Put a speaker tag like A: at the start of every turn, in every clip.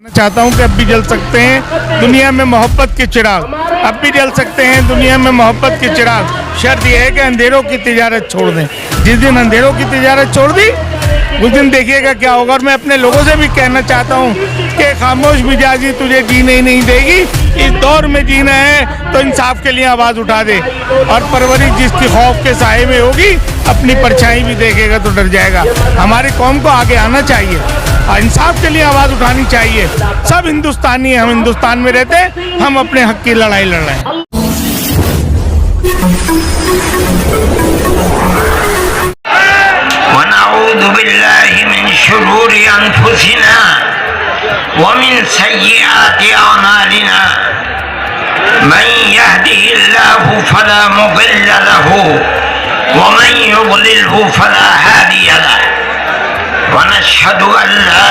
A: चाहता हूं कि अब भी जल सकते हैं दुनिया में मोहब्बत के चिराग, अब भी जल सकते हैं दुनिया में मोहब्बत के चिराग। शर्त यह है कि अंधेरों की तिजारत छोड़ दें। जिस दिन अंधेरों की तिजारत छोड़ दी उस दिन देखिएगा क्या होगा। और मैं अपने लोगों से भी कहना चाहता हूं कि खामोश मिजाजी तुझे जीने ही नहीं देगी। इस दौर में जीना है तो इंसाफ के लिए आवाज़ उठा दे। और परवरिश जिसकी खौफ के साए में होगी अपनी परछाई भी देखेगा तो डर जाएगा। हमारी कौम को आगे आना चाहिए और इंसाफ के लिए आवाज़ उठानी चाहिए। सब हिंदुस्तानी हैं, हम हिंदुस्तान में रहते हैं, हम अपने हक की लड़ाई लड़ रहे हैं।
B: वनऊज़ु बिल्लाहि मिन शुरूरि अनफुसिना व मिन सय्यिआति अमालिना मन यहदिहिल्लाहु फला मुदिल्ल लहु व मन युद्लिल्हु फला हादिय लहु वनशहदु अन ला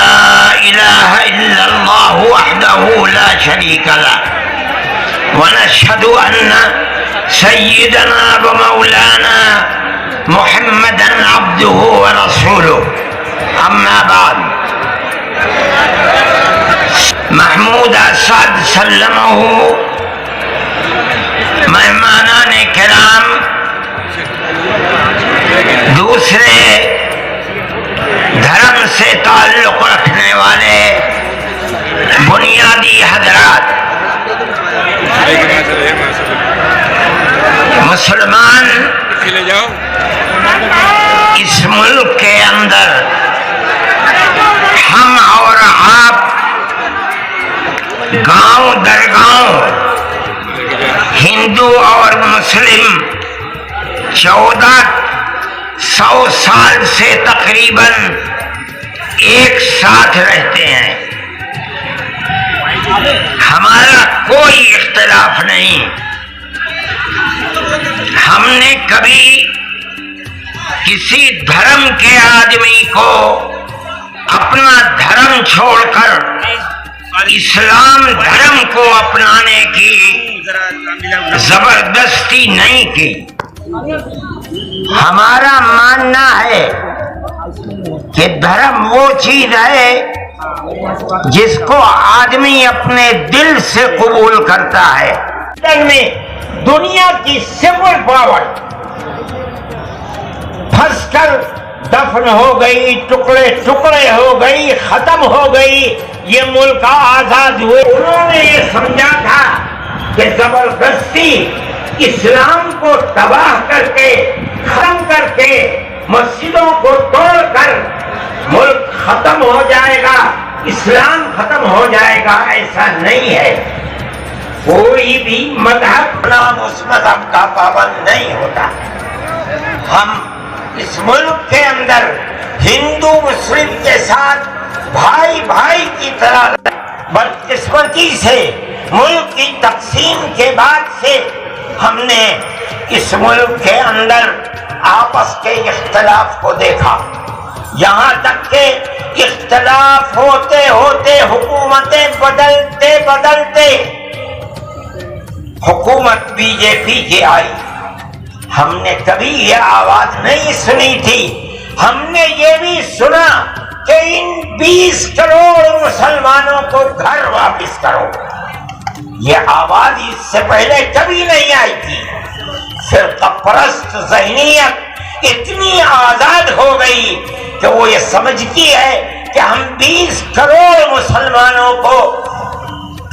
B: इलाहा इल्लल्लाहु वहदहु ला शरीका लहु वनशहदु अन्ना सय्यिदना व मौलाना मुहम्मदन अब्दुहु व रसूलुहु अम्मा बाद। महमूद असद सल्लमहु मेहमानाने किराम, दूसरे धर्म से ताल्लुक़ रखने वाले बुनियादी हज़रात, मुसलमान इस मुल्क के अंदर हम और आप गांव दर गांव हिंदू और मुस्लिम 1400 साल से तकरीबन एक साथ रहते हैं। हमारा कोई इख्तिलाफ नहीं। हमने कभी किसी धर्म के आदमी को अपना धर्म छोड़कर इस्लाम धर्म को अपनाने की जबरदस्ती नहीं की। हमारा मानना है कि धर्म वो चीज है जिसको आदमी अपने दिल से कबूल करता है। में दुनिया की सिविल पावर फंसकर दफन हो गई, टुकड़े टुकड़े हो गई, खत्म हो गई। ये मुल्क आजाद हुए। उन्होंने ये समझा था कि जबरदस्ती इस्लाम को तबाह करके, खत्म करके, मस्जिदों को तोड़कर मुल्क खत्म हो जाएगा, इस्लाम खत्म हो जाएगा। ऐसा नहीं है। कोई भी मजहब नाम उस मजहब का पाबंद नहीं होता। हम इस मुल्क के अंदर हिंदू मुस्लिम के साथ भाई भाई की तरह, बदकिस्मती से मुल्क की तकसीम के बाद से हमने इस मुल्क के अंदर आपस के इख्तिलाफ को देखा। यहाँ तक के इख्तिलाफ होते होते हुकूमतें बदलते बदलते हुकूमत बीजेपी की आई। हमने कभी ये आवाज नहीं सुनी थी। हमने ये भी सुना कि इन 20 करोड़ मुसलमानों को घर वापस करो। ये आवाज इससे पहले कभी नहीं आई थी। फिरकापरस्त ज़हनियत इतनी आजाद हो गई कि वो ये समझती है कि हम 20 करोड़ मुसलमानों को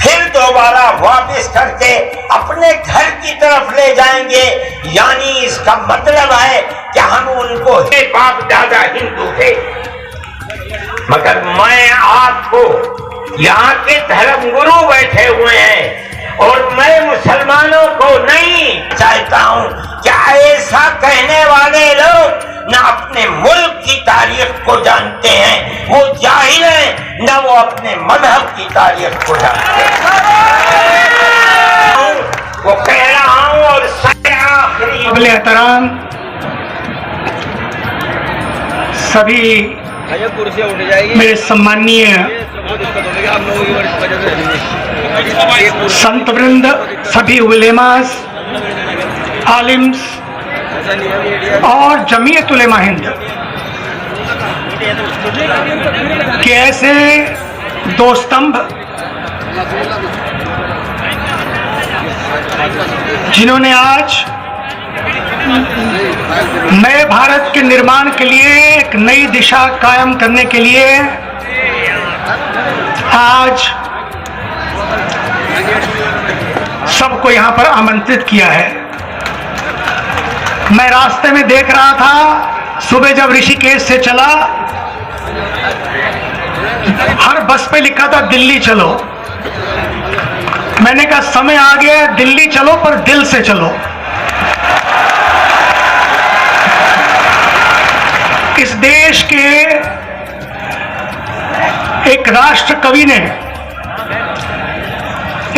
B: फिर दोबारा वापस करके अपने घर की तरफ ले जाएंगे। यानी इसका मतलब है कि हम उनको बाप दादा हिंदू थे। मगर मैं आपको यहाँ के धर्मगुरु बैठे हुए हैं और मैं मुसलमानों को नहीं चाहता हूँ कि ऐसा कहने वाले लोग न अपने मुल्क की तारीख को जानते हैं, वो जाहिल हैं, न वो अपने मजहब की तारीख को जानते हैं। वो कह रहा हूँ और काबिल एहतराम सभी मेरे सम्मानीय संत वृंद, सभी उलेमास, आलिम्स और जमीयत उलेमा हिंद के ऐसे
C: दो स्तंभ जिन्होंने आज नए भारत के निर्माण के लिए एक नई दिशा कायम करने के लिए आज सबको यहां पर आमंत्रित किया है। मैं रास्ते में देख रहा था, सुबह जब ऋषिकेश से चला, हर बस पे लिखा था दिल्ली चलो। मैंने कहा समय आ गया, दिल्ली चलो पर दिल से चलो। इस देश के एक राष्ट्र कवि ने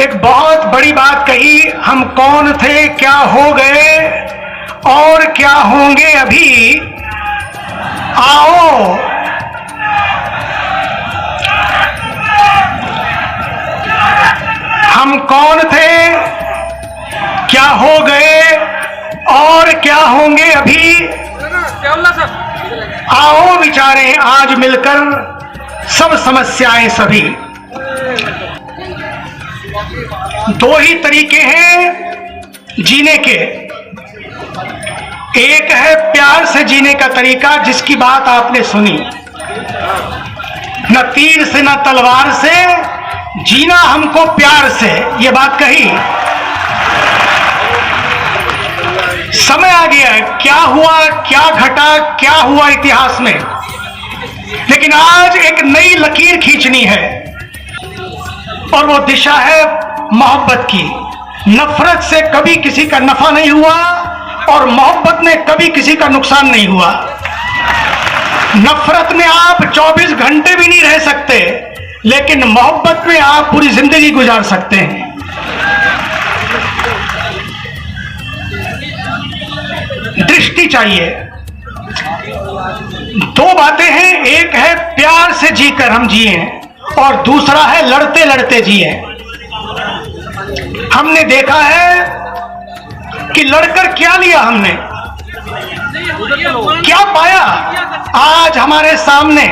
C: एक बहुत बड़ी बात कही, हम कौन थे, क्या हो गए और क्या होंगे अभी, आओ हम कौन थे, क्या हो गए और क्या होंगे अभी, आओ विचारें आज मिलकर सब समस्याएं सभी। दो ही तरीके हैं जीने के, एक है प्यार से जीने का तरीका, जिसकी बात आपने सुनी, न तीर से न तलवार से जीना हमको प्यार से, ये बात कही। समय आ गया है, क्या हुआ क्या घटा क्या हुआ इतिहास में, लेकिन आज एक नई लकीर खींचनी है और वो दिशा है मोहब्बत की। नफरत से कभी किसी का नफा नहीं हुआ और मोहब्बत में कभी किसी का नुकसान नहीं हुआ। नफरत में आप 24 घंटे भी नहीं रह सकते, लेकिन मोहब्बत में आप पूरी जिंदगी गुजार सकते हैं। दृष्टि चाहिए। दो बातें हैं, एक है प्यार से जीकर हम जिए और दूसरा है लड़ते लड़ते जिए। हमने देखा है कि लड़कर क्या लिया हमने, क्या पाया। आज हमारे सामने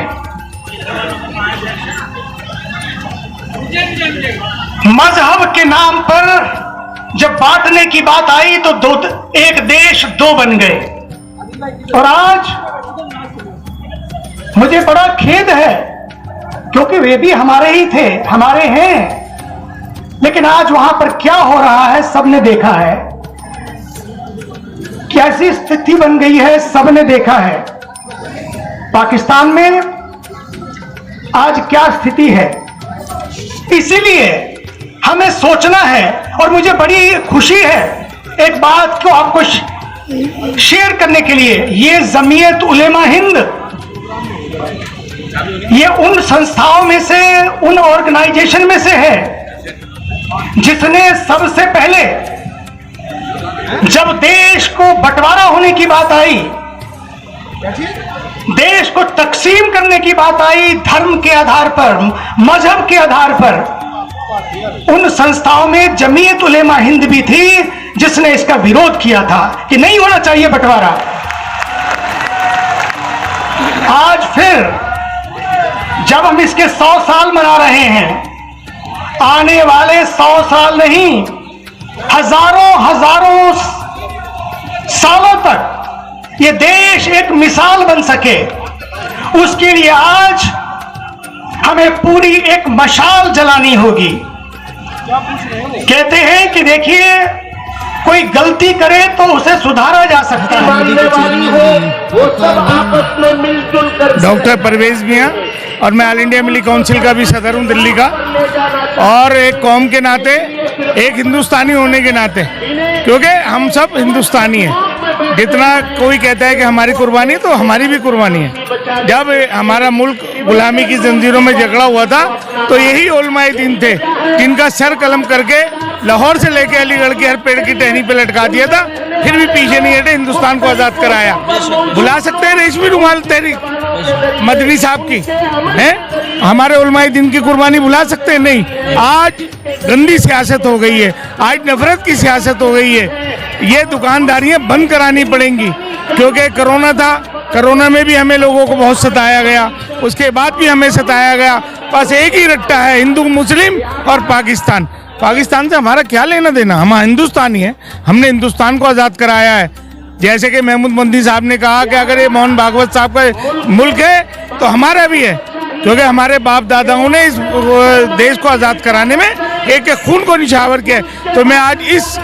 C: मजहब के नाम पर जब बांटने की बात आई तो एक देश दो बन गए। और आज मुझे बड़ा खेद है, क्योंकि वे भी हमारे ही थे, हमारे हैं, लेकिन आज वहां पर क्या हो रहा है सबने देखा है। कैसी स्थिति बन गई है सबने देखा है। पाकिस्तान में आज क्या स्थिति है, इसीलिए हमें सोचना है। और मुझे बड़ी खुशी है एक बात को आपको शेयर करने के लिए, ये जमीयत उलेमा हिंद, ये उन संस्थाओं में से, उन ऑर्गेनाइजेशन में से है जिसने सबसे पहले जब देश को बंटवारा होने की बात आई, देश को तकसीम करने की बात आई धर्म के आधार पर, मजहब के आधार पर, उन संस्थाओं में जमीयत उलेमा हिंद भी थी जिसने इसका विरोध किया था कि नहीं होना चाहिए बंटवारा। आज फिर जब हम इसके 100 साल मना रहे हैं, आने वाले 100 साल नहीं, हजारों सालों तक ये देश एक मिसाल बन सके, उसके लिए आज हमें पूरी एक मशाल जलानी होगी। कहते हैं कि देखिए कोई गलती करे तो उसे सुधारा जा सकता है।
A: डॉक्टर परवेज मियां, और मैं ऑल इंडिया मिली काउंसिल का भी सदर हूं दिल्ली का, और एक कौम के नाते, एक हिंदुस्तानी होने के नाते, क्योंकि हम सब हिंदुस्तानी हैं। जितना कोई कहता है कि हमारी कुर्बानी, तो हमारी भी कुर्बानी है। जब हमारा मुल्क गुलामी की जंजीरों में जकड़ा हुआ था तो यही उलमाए दीन थे जिनका सर कलम करके लाहौर से लेके अलीगढ़ के हर पेड़ की टहनी पे लटका दिया था, फिर भी पीछे नहीं हटे, हिंदुस्तान को आज़ाद कराया। बुला सकते हैं रेशमी रुमाल तहरीक मदनी साहब की, है हमारे उलमाए दीन की कुर्बानी भुला सकते हैं? नहीं। आज गंदी सियासत हो गई है, आज नफरत की सियासत हो गई है। ये दुकानदारियां बंद करानी पड़ेंगी, क्योंकि कोरोना था, कोरोना में भी हमें लोगों को बहुत सताया गया, उसके बाद भी हमें सताया गया। बस एक ही रट्टा है, हिंदू मुस्लिम और पाकिस्तान। पाकिस्तान से हमारा क्या लेना देना, हम हिंदुस्तानी हैं, हमने हिंदुस्तान को आज़ाद कराया है। जैसे कि महमूद बंदी साहब ने कहा कि अगर ये मोहन भागवत साहब का मुल्क है तो हमारा भी है, क्योंकि हमारे बाप दादाओं ने इस देश को आज़ाद कराने में एक एक खून को निछावर किया। तो मैं आज इस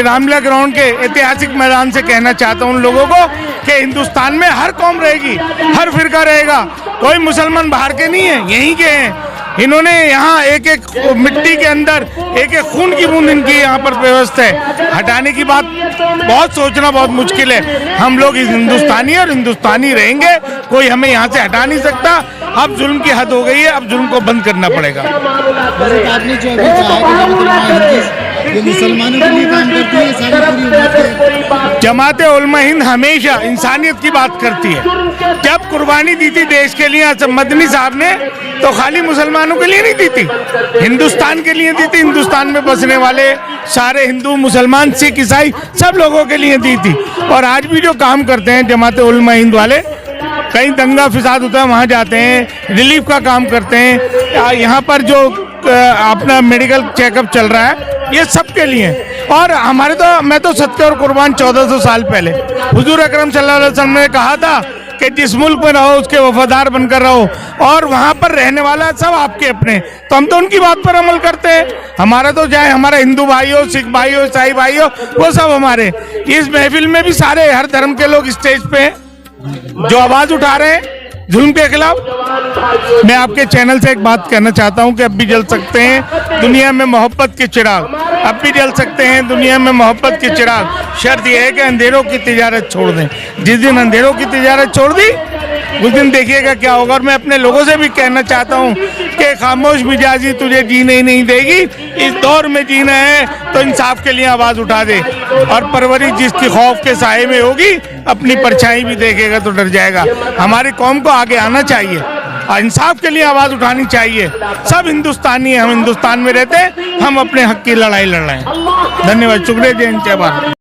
A: रामलीला ग्राउंड के ऐतिहासिक मैदान से कहना चाहता हूँ उन लोगों को कि हिंदुस्तान में हर कौम रहेगी, हर फिरका रहेगा, कोई मुसलमान बाहर के नहीं है, यहीं के हैं। इन्होंने यहाँ एक एक मिट्टी के अंदर एक एक खून की बूंद इनकी यहाँ पर व्यवस्था है। हटाने की बात बहुत सोचना बहुत मुश्किल है। हम लोग इस हिंदुस्तानी और हिंदुस्तानी रहेंगे, कोई हमें यहाँ से हटा नहीं सकता। अब जुल्म की हद हो गई है, अब जुल्म को बंद करना पड़ेगा।
D: आपने जो अभी कहा कि ये मुसलमानों के लिए काम करती है, सारी पूरी उम्मत के।
A: जमात उलमा हिंद हमेशा इंसानियत की बात करती है। जब कुर्बानी दी थी देश के लिए मदनी साहब ने, तो खाली मुसलमानों के लिए नहीं दी थी, हिंदुस्तान के लिए दी थी। हिंदुस्तान में बसने वाले सारे हिंदू, मुसलमान, सिख, ईसाई सब लोगों के लिए दी थी। और आज भी जो काम करते हैं जमात उलमा हिंद वाले, कहीं दंगा फिसाद होता है वहाँ जाते हैं, रिलीफ का काम करते हैं। यहाँ पर जो अपना मेडिकल चेकअप चल रहा है, ये सब के लिए। और हमारे तो मैं तो सत्य और कुर्बान 1400 साल पहले हुजूर अकरम सल्लल्लाहु अलैहि वसल्लम ने कहा था कि जिस मुल्क में रहो उसके वफादार बनकर रहो, और वहाँ पर रहने वाला सब आपके अपने। तो हम तो उनकी बात पर अमल करते हैं। हमारा तो चाहे हमारा हिंदू भाई हो, सिख भाई हो, ईसाई भाई हो, वो सब हमारे। इस महफिल में भी सारे हर धर्म के लोग स्टेज पे हैं जो आवाज उठा रहे हैं जुल्म के खिलाफ। मैं आपके चैनल से एक बात कहना चाहता हूं कि अब भी जल सकते हैं दुनिया में मोहब्बत के चिराग, अब भी जल सकते हैं दुनिया में मोहब्बत के चिराग। शर्त यह है कि अंधेरों की तिजारत छोड़ दें। जिस दिन अंधेरों की तिजारत छोड़ दी उस दिन देखिएगा क्या होगा। और मैं अपने लोगों से भी कहना चाहता हूं कि खामोश मिजाजी तुझे जीने ही नहीं देगी। इस दौर में जीना है तो इंसाफ के लिए आवाज उठा दे, और परवरिश जिसकी खौफ के साए में होगी अपनी परछाई भी देखेगा तो डर जाएगा। हमारी कौम को आगे आना चाहिए और इंसाफ के लिए आवाज उठानी चाहिए। सब हिंदुस्तानी हैं, हम हिंदुस्तान में रहते हैं, हम अपने हक की लड़ाई लड़ रहे हैं। धन्यवाद, शुक्रिया, जय हिंद, जय भारत।